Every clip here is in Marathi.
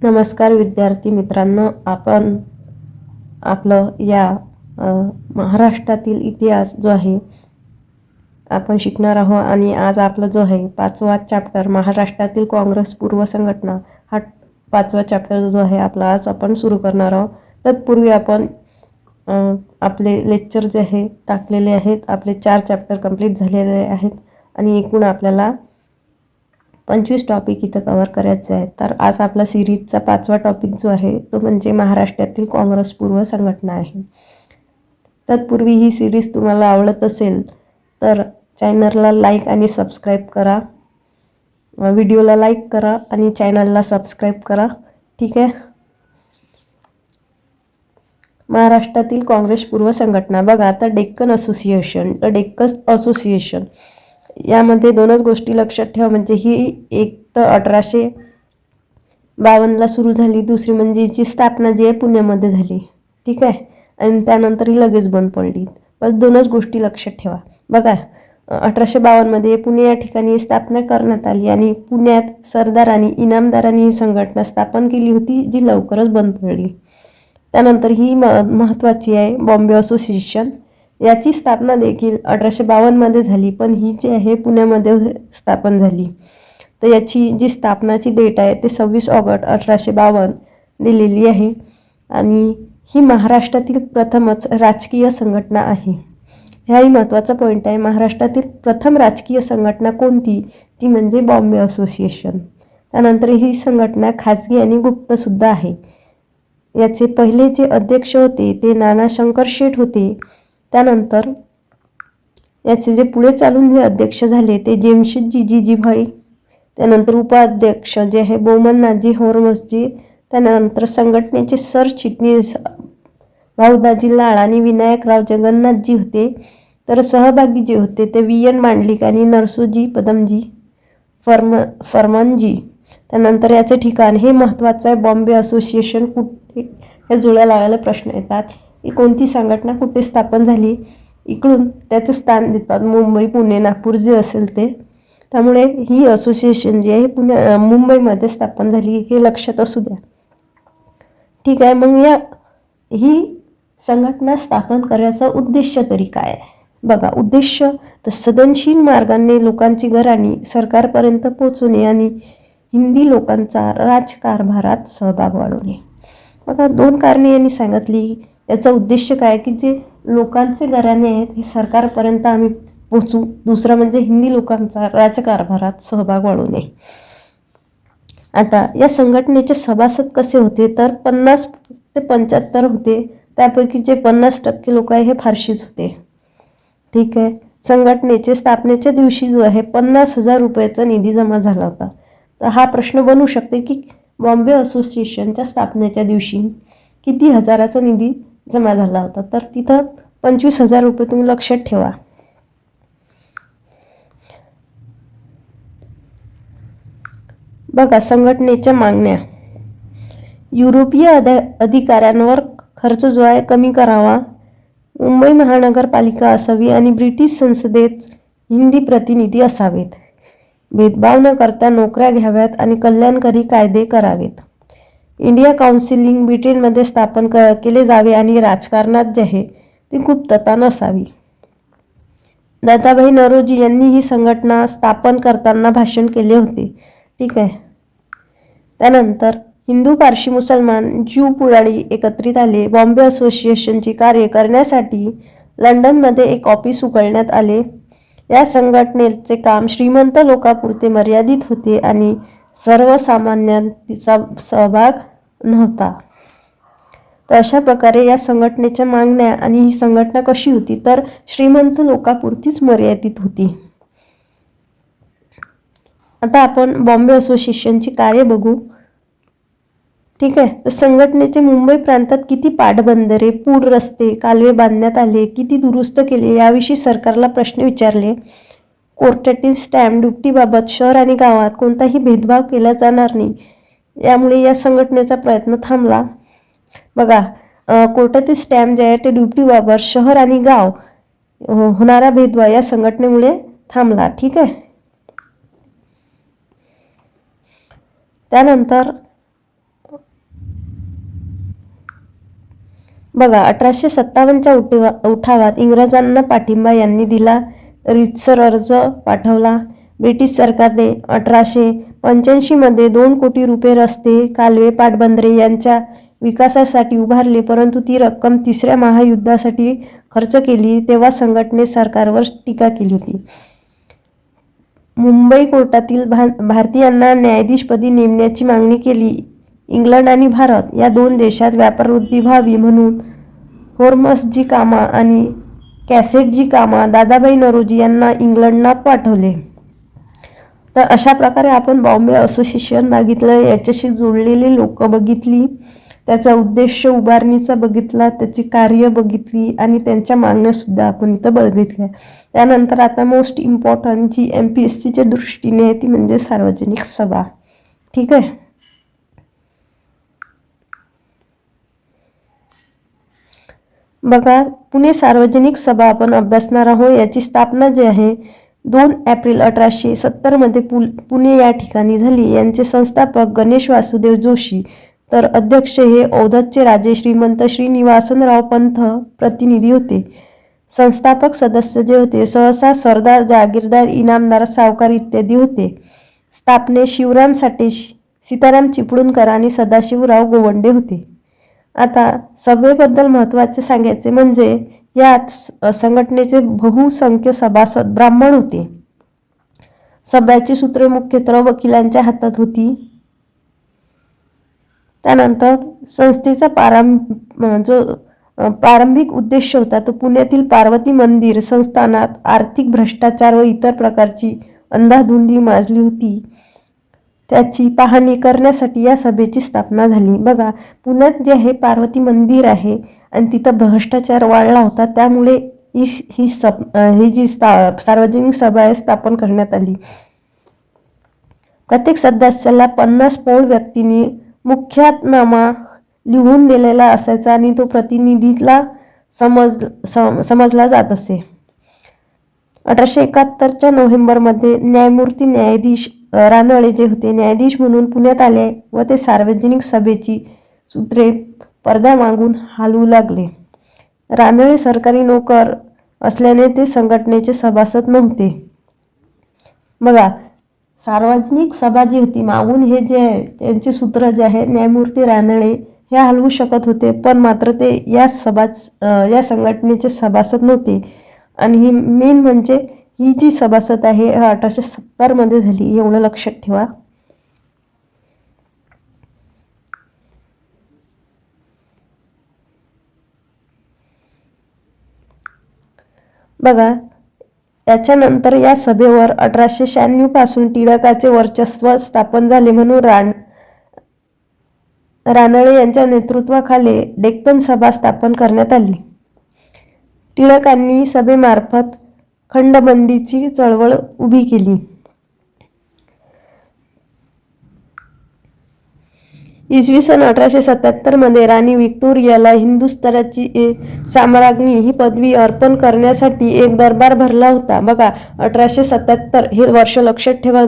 नमस्कार विद्यार्थी मित्रांनो, आपण आपलं या महाराष्ट्रातील इतिहास जो आहे आपण शिकणार आहोत. आणि आज आपला जो आहे 5वा चॅप्टर महाराष्ट्रातील काँग्रेस पूर्व संघटना हा 5वा चॅप्टर जो आहे आपला आज आपण सुरू करणार आहोत. तत्पूर्वी आपण आपले लेक्चर जे आहे टाकलेले आहेत. आपले 4 चॅप्टर कंप्लीट झालेले आहेत आणि एकूण आपल्याला 25 टॉपिक इथं कव्हर करायचे आहेत. तर आज आपला सिरीजचा 5वा टॉपिक जो आहे तो म्हणजे महाराष्ट्रातील काँग्रेस पूर्व संघटना आहे. तत्पूर्वी ही सिरीज तुम्हाला आवडत असेल तर चॅनलला लाईक आणि सबस्क्राईब करा, व्हिडिओला लाईक करा आणि चॅनलला सबस्क्राईब करा. ठीक आहे. महाराष्ट्रातील काँग्रेस पूर्व संघटना बघा, आता डेक्कन असोसिएशन यामध्ये दोनच गोष्टी लक्षात ठेवा. म्हणजे ही एक तर 1852ला सुरू झाली, दुसरी म्हणजे हिची स्थापना जी आहे पुण्यामध्ये झाली. ठीक आहे. आणि त्यानंतर ही लगेच बंद पडली. बस दोनच गोष्टी लक्षात ठेवा. बघा, 1852मध्ये पुणे या ठिकाणी स्थापना करण्यात आली आणि पुण्यात सरदार आणि इनामदारांनी ही संघटना स्थापन केली होती, जी लवकरच बंद पडली. त्यानंतर ही महत्त्वाची आहे बॉम्बे असोसिएशन. याची स्थापना देखील 1852मध्ये झाली, पण ही जी आहे पुण्यामध्ये स्थापन झाली. तर याची जी स्थापनाची डेट आहे ते 26 ऑगस्ट 1852 दिलेली आहे. आणि ही महाराष्ट्रातील प्रथमच राजकीय संघटना आहे. हाही महत्त्वाचा पॉईंट आहे. महाराष्ट्रातील प्रथम राजकीय संघटना कोणती, ती म्हणजे बॉम्बे असोसिएशन. त्यानंतर ही संघटना खाजगी आणि गुप्तसुद्धा आहे. याचे पहिले जे अध्यक्ष होते ते नाना शंकर शेठ होते. त्यानंतर याचे जे पुढे चालून जे अध्यक्ष झाले ते जेमशेदजी जिजीभाई. त्यानंतर उपाध्यक्ष जे आहे बोमननाथजी होरमसजी. त्यानंतर संघटनेचे सरचिटणीस भाऊदाजी लाड आणि विनायकराव जगन्नाथजी होते. तर सहभागी जे होते ते VN मांडलिक आणि नरसोजी पदमजी फर्मनजी. त्यानंतर याचे ठिकाण हे महत्त्वाचं आहे. बॉम्बे असोसिएशन कुठे, हे जुळ्या लावायला प्रश्न येतात. ही कोणती संघटना कुठे स्थापन झाली, इकडून त्याचं स्थान देतात. मुंबई, पुणे, नागपूर जे असेल ते. त्यामुळे ही असोसिएशन जी आहे मुंबईमध्ये स्थापन झाली, हे लक्षात असू द्या. ठीक आहे. मग ही संघटना स्थापन करायचा उद्देश तरी काय आहे बघा. उद्देश तर सदनशील मार्गाने लोकांची घराणी सरकारपर्यंत पोहोचवणे आणि हिंदी लोकांचा राजकारभारात सहभाग वाढवणे. बघा, 2 कारणे यांनी सांगितली. याचा उद्देश काय की जे लोकांचे घराणे आहेत हे सरकारपर्यंत आम्ही पोचू. दुसरं म्हणजे हिंदी लोकांचा राजकारभारात सहभाग वाढवणे. आता या संघटनेचे सभासद कसे होते तर 50 ते 75 होते. त्यापैकी जे 50% लोक आहे हे फारशीच होते. ठीक आहे. संघटनेचे स्थापनेच्या दिवशी जो आहे 50,000 रुपयाचा निधी जमा झाला होता. तर हा प्रश्न बनू शकते की बॉम्बे असोसिएशनच्या स्थापनेच्या दिवशी किती हजाराचा निधी जमा झाला होता. तर तिथं 25,000 रुपये तुम्ही लक्षात ठेवा. बघा, संघटनेच्या मागण्या. युरोपीय अधिकाऱ्यांवर खर्च जो आहे कमी करावा, मुंबई महानगरपालिका असावी आणि ब्रिटिश संसदेत हिंदी प्रतिनिधी असावेत, भेदभाव न करता नोकऱ्या घ्याव्यात आणि कल्याणकारी कायदे करावेत, इंडिया काउन्सिलिंग ब्रिटनमध्ये स्थापन केले जावे आणि राजकारणात जे आहे ती गुप्तता नसावी. दादाभाई नौरोजी यांनी ही संघटना स्थापन करताना भाषण केले होते. ठीक आहे. त्यानंतर हिंदू, पारशी, मुसलमान, ज्यू पुढारी एकत्रित आले. बॉम्बे असोसिएशनची कार्य करण्यासाठी लंडनमध्ये एक ऑफिस उघडण्यात आले. या संघटनेचे काम श्रीमंत लोकांपुरते मर्यादित होते आणि सर्वसामान्यांचा सहभाग नव्हता. तर अशा प्रकारे या संघटनेच्या मागण्या आणि ही संघटना कशी होती तर श्रीमंत लोकांपुरतीच मर्यादित होती. आता आपण बॉम्बे असोसिएशनची कार्य बघू. ठीक आहे. तर संघटनेचे मुंबई प्रांतात किती पाटबंधारे, पूल, रस्ते, कालवे बांधण्यात आले, किती दुरुस्त केले याविषयी सरकारला प्रश्न विचारले. कोर्टातील स्टॅम्प ड्युटीबाबत शहर आणि गावात कोणताही भेदभाव केला जाणार नाही, यामुळे या संघटनेचा प्रयत्न थांबला. बघा, कोर्टातील स्टॅम्प जे आहे ते ड्युटीबाबत शहर आणि गाव होणारा भेदभाव या संघटनेमुळे थांबला. ठीक आहे. त्यानंतर बघा 1857च्या उठावात इंग्रजांना पाठिंबा यांनी दिला. रीतसर अर्ज पाठवला. ब्रिटिश सरकारने 1885मध्ये 2 कोटी रुपये रस्ते, कालवे, पाटबंधारे यांच्या विकासासाठी उभारले, परंतु ती रक्कम तिसऱ्या महायुद्धासाठी खर्च केली तेव्हा संघटनेत सरकारवर टीका केली होती. मुंबई कोर्टातील भारतीयांना न्यायाधीशपदी नेमण्याची मागणी केली. इंग्लंड आणि भारत या 2 देशात व्यापारवृद्धी व्हावी म्हणून होर्मसजी कामा आणि कॅसेटजी कामा दादाभाई नौरोजी यांना इंग्लंडला पाठवले. तर अशा प्रकारे आपण बॉम्बे असोसिएशन बघितलं, याच्याशी जोडलेली लोक बघितली, त्याचा उद्देश उभारणीचा बघितला, त्याची कार्य बघितली आणि त्यांच्या मागण्यासुद्धा आपण इथं बघितल्या. त्यानंतर आता मोस्ट इम्पॉर्टंट जी MPSCच्या दृष्टीने आहे ती म्हणजे सार्वजनिक सभा. ठीक आहे. बघा पुणे सार्वजनिक सभा आपण अभ्यासणार आहोत. याची स्थापना जी आहे 2 एप्रिल 1870मध्ये पुणे या ठिकाणी झाली. यांचे संस्थापक गणेश वासुदेव जोशी, तर अध्यक्ष हे औधतचे राजे श्रीमंत श्रीनिवासराव पंत प्रतिनिधी होते. संस्थापक सदस्य जे होते सहसा सरदार, जागीरदार, इनामदार, सावकार इत्यादी होते. स्थापनेत शिवराम साठे, सीताराम चिपळूणकर आणि सदाशिवराव गोवंडे होते. आता सभेबद्दल महत्त्वाचे सांगायचे म्हणजे यात संघटनेचे बहुसंख्य सभासद ब्राह्मण होते. सभेची सूत्रे मुख्यतः वकिलांच्या हातात होती. त्यानंतर संस्थेचा प्रारंभिक उद्देश होता तो पुण्यातील पार्वती मंदिर संस्थानात आर्थिक भ्रष्टाचार व इतर प्रकारची अंधाधुंदी माजली होती त्याची पाहणी करण्यासाठी या सभेची स्थापना झाली. बघा पुण्यात जे आहे पार्वती मंदिर आहे आणि तिथं भ्रष्टाचार वाढला होता, त्यामुळे ही जी सार्वजनिक सभा आहे स्थापन करण्यात आली. प्रत्येक सदस्याला 50 प्रौढ व्यक्तींनी मुख्यातनामा लिहून दिलेला असायचा आणि तो प्रतिनिधीला समजला जात असे. 1871च्या नोव्हेंबरमध्ये न्यायधीश रानडे जे होते न्यायाधीश म्हणून पुण्यात आले व ते सार्वजनिक सभेची सूत्रे पडद्यामागून हलवू लागले. रानडे सरकारी नोकर असल्याने ते संघटनेचे सभासद नव्हते. बघा सार्वजनिक सभा जी होती मागून हे जे त्यांचे सूत्र जे आहे न्यायमूर्ती रानडे हे हलवू शकत होते, पण मात्र ते या संघटनेचे सभासद नव्हते. आणि ही मेन म्हणजे ही जी सभासद आहे 1870मध्ये झाली, एवढं लक्षात ठेवा. बघा याच्यानंतर या सभेवर 1896 पासून टिळकाचे वर्चस्व स्थापन झाले म्हणून रानडे यांच्या नेतृत्वाखाली डेक्कन सभा स्थापन करण्यात आली. टिळकांनी सभेमार्फत खंडबंदीची चळवळ उभी केली. इसवी सन 1877मध्ये राणी व्हिक्टोरियाला हिंदुस्थानाची साम्राज्ञी ही पदवी अर्पण करण्यासाठी एक दरबार भरला होता. बघा 1877 हे वर्ष लक्षात ठेवा.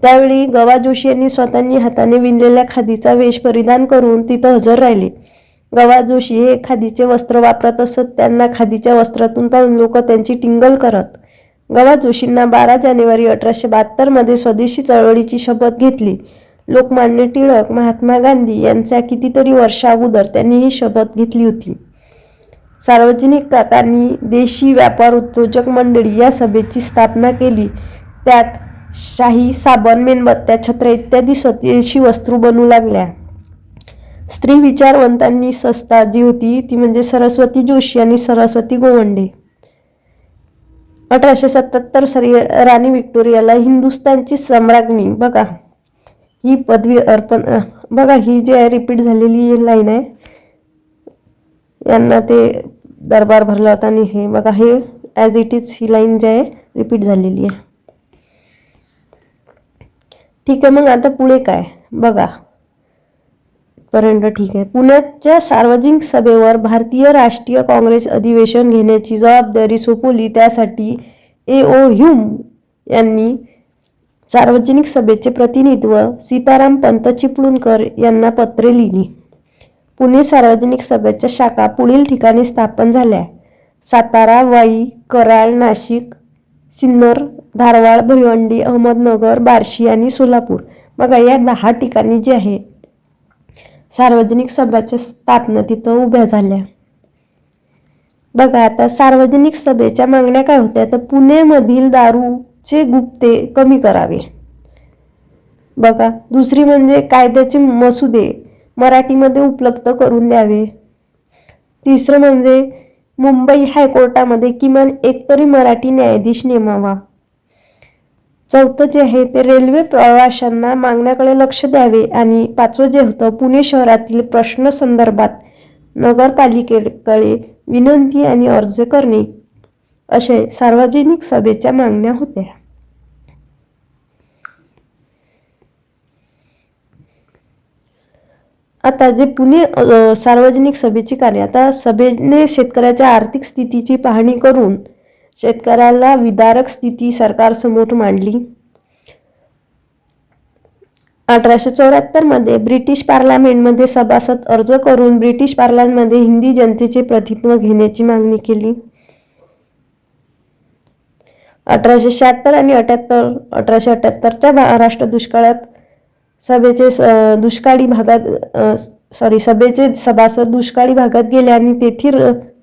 त्यावेळी गवा जोशी यांनी स्वतःनी हाताने विणलेल्या खादीचा वेश परिधान करून तिथं हजर राहिले. गवा जोशी हे खादीचे वस्त्र वापरत असत. त्यांना खादीच्या वस्त्रातून पाहून लोक त्यांची टिंगल करत. गवा जोशींना 12 जानेवारी 1872मध्ये स्वदेशी चळवळीची शपथ घेतली. लोकमान्य टिळक, महात्मा गांधी यांच्या कितीतरी वर्षा अगोदर त्यांनी ही शपथ घेतली होती. सार्वजनिक काकांनी देशी व्यापार उद्योजक मंडळी या सभेची स्थापना केली. त्यात शाही, साबण, मेणबत्त्या, छत्र्या इत्यादी स्वदेशी वस्तू बनवू लागल्या. स्त्री विचारवंतांनी संस्था जी होती ती म्हणजे सरस्वती जोशी आणि सरस्वती गोवंडे. 1877 साली राणी व्हिक्टोरियाला हिंदुस्थानची सम्राज्ञी बघा ही पदवी अर्पण. बघा ही जी आहे रिपीट झालेली लाईन आहे. यांना ते दरबार भरला होता आणि हे बघा हे ॲज इट इज ही लाईन जी आहे रिपीट झालेली आहे. ठीक आहे. मग आता पुढे काय बघा पर्यंत ठीक आहे. पुण्याच्या सार्वजनिक सभेवर भारतीय राष्ट्रीय काँग्रेस अधिवेशन घेण्याची जबाबदारी सोपवली. त्यासाठी A.O. ह्यूम यांनी सार्वजनिक सभेचे प्रतिनिधित्व सीताराम पंत चिपळूणकर यांना पत्रे लिहिली. पुणे सार्वजनिक सभेच्या शाखा पुढील ठिकाणी स्थापन झाल्या: सातारा, वाई, कराड, नाशिक, सिन्नर, धारवाड, भिवंडी, अहमदनगर, बार्शी आणि सोलापूर. बघा, या 10 ठिकाणी जे आहे सार्वजनिक सभाच्या स्थापना तिथं उभ्या झाल्या. बघा, आता सार्वजनिक सभेच्या मागण्या काय होत्या, तर पुणेमधील दारूचे गुप्ते कमी करावे. बघा, दुसरी म्हणजे कायद्याचे मसुदे मराठीमध्ये उपलब्ध करून द्यावे. तिसरं म्हणजे मुंबई हायकोर्टामध्ये किमान एक तरी मराठी न्यायाधीश नेमावा. चौथं जे आहे ते रेल्वे प्रवाशांना मागण्याकडे लक्ष द्यावे. आणि 5वं जे होतं, पुणे शहरातील प्रश्न संदर्भात नगरपालिकेकडे विनंती आणि अर्ज करणे. असे सार्वजनिक सभेच्या मागण्या होत्या. आता जे पुणे सार्वजनिक सभेची कार्य, आता सभेने शेतकऱ्याच्या आर्थिक स्थितीची पाहणी करून शेतकऱ्याला विदारक स्थिती सरकारसमोर मांडली. 1874 मध्ये ब्रिटिश पार्लमेंटमध्ये सभासद अर्ज करून ब्रिटिश पार्लमेंटमध्ये हिंदी जनतेचे प्रतिनिधित्व घेण्याची मागणी केली. 1876 आणि 1878च्या महाराष्ट्र दुष्काळात सभेचे सभासद दुष्काळी भागात गेले आणि तेथील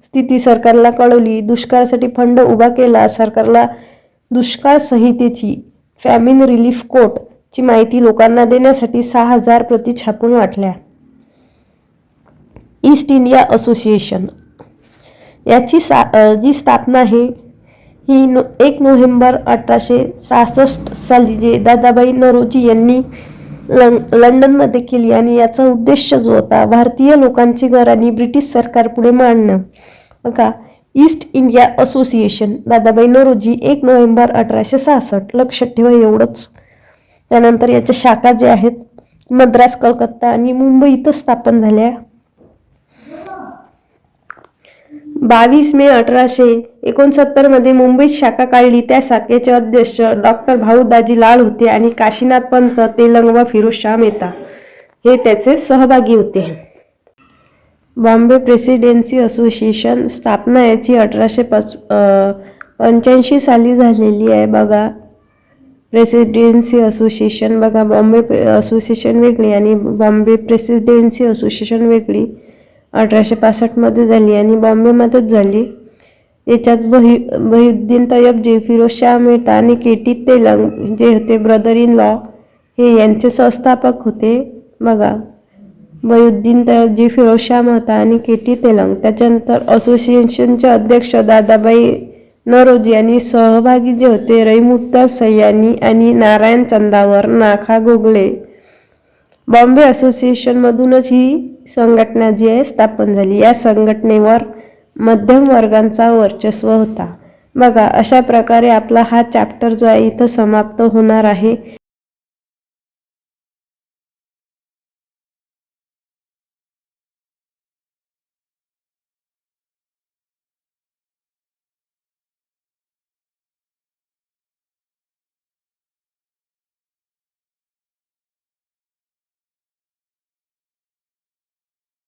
स्थिती सरकारला कळवली. दुष्काळासाठी फंड उभा केला. सरकारला दुष्काळ संहितेची, फॅमिन रिलीफ कोट ची माहिती लोकांना देण्यासाठी 6,000 प्रती छापून वाटल्या. ईस्ट इंडिया असोसिएशन याची जी स्थापना आहे ही 1 नोव्हेंबर 1866 साली जे दादाबाई नौरोजी यांनी लंडनमध्ये केली. आणि याचा उद्देश जो होता, भारतीय लोकांची गरज ब्रिटिश सरकार पुढे मांडणं. बघा, East India Association, Dadabhai Naoroji, 1 November 1866. लक्षात ठेवा एवढंच. त्यानंतर याच्या शाखा ज्या आहेत मद्रास, कलकत्ता आणि मुंबई इथं स्थापन झाल्या. 22 मे 1869 मध्ये मुंबईत शाखा काढली. त्या शाखेचे अध्यक्ष डॉक्टर भाऊ दाजी लाड होते आणि काशीनाथ पंत, तेलंग व फिरोजशाह मेहता हे त्याचे सहभागी होते. बॉम्बे प्रेसिडेन्सी असोसिएशन स्थापना याची 1885 साली झालेली आहे. बघा, प्रेसिडेन्सी असोसिएशन, बघा, बॉम्बे असोसिएशन वेगळी आणि बॉम्बे प्रेसिडेन्सी असोसिएशन वेगळी 1865 मध्ये झाली आणि बॉम्बेमध्येच झाली. याच्यात बहिउद्दीन तय्यब, फिरोजशाह मेहता आणि के.टी. तेलंग जे होते ब्रदर इन लॉ, हे यांचे संस्थापक होते. बघा, बहिउद्दीन तय्यब, फिरोजशाह मेहता आणि के.टी. तेलंग. त्याच्यानंतर असोसिएशनचे अध्यक्ष दादाबाई नौरोजी आणि सहभागी जे होते रहीमुद्दीन सयानी आणि नारायण चंदावर, नाखा गोगले. बॉम्बे असोसिएशनमधूनच ही संघटना जी आहे स्थापन झाली. या संघटनेवर मध्यम वर्गांचा वर्चस्व होता. बघा, अशा प्रकारे आपला हा चॅप्टर जो आहे इथं समाप्त होणार आहे.